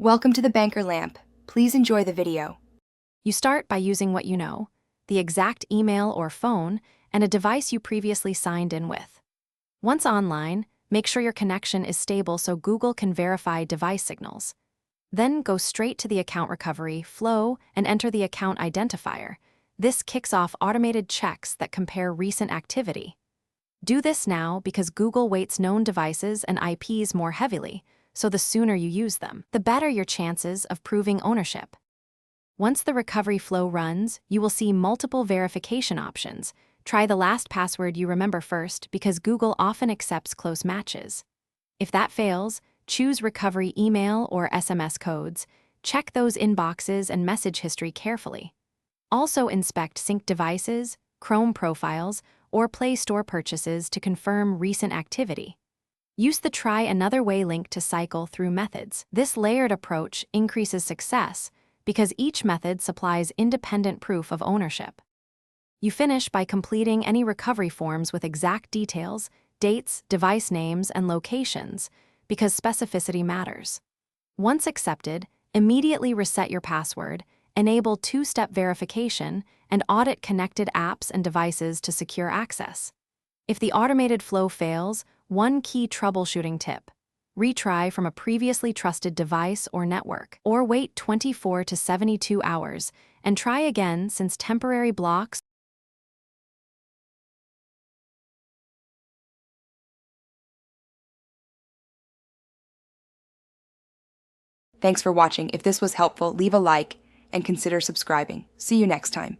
Welcome to the Banker Lamp. Please enjoy the video. You start by using what you know, the exact email or phone, and a device you previously signed in with. Once online, make sure your connection is stable so Google can verify device signals. Then go straight to the account recovery flow and enter the account identifier. This kicks off automated checks that compare recent activity. Do this now because Google weights known devices and IPs more heavily, so the sooner you use them, the better your chances of proving ownership. Once the recovery flow runs, you will see multiple verification options. Try the last password you remember first because Google often accepts close matches. If that fails, choose recovery email or SMS codes. Check those inboxes and message history carefully. Also inspect synced devices, Chrome profiles, or Play Store purchases to confirm recent activity. Use the Try Another Way link to cycle through methods. This layered approach increases success because each method supplies independent proof of ownership. You finish by completing any recovery forms with exact details, dates, device names, and locations, because specificity matters. Once accepted, immediately reset your password, enable two-step verification, and audit connected apps and devices to secure access. If the automated flow fails, one key troubleshooting tip: retry from a previously trusted device or network, or wait 24 to 72 hours and try again since temporary blocks. Thanks for watching. If this was helpful, leave a like and consider subscribing. See you next time.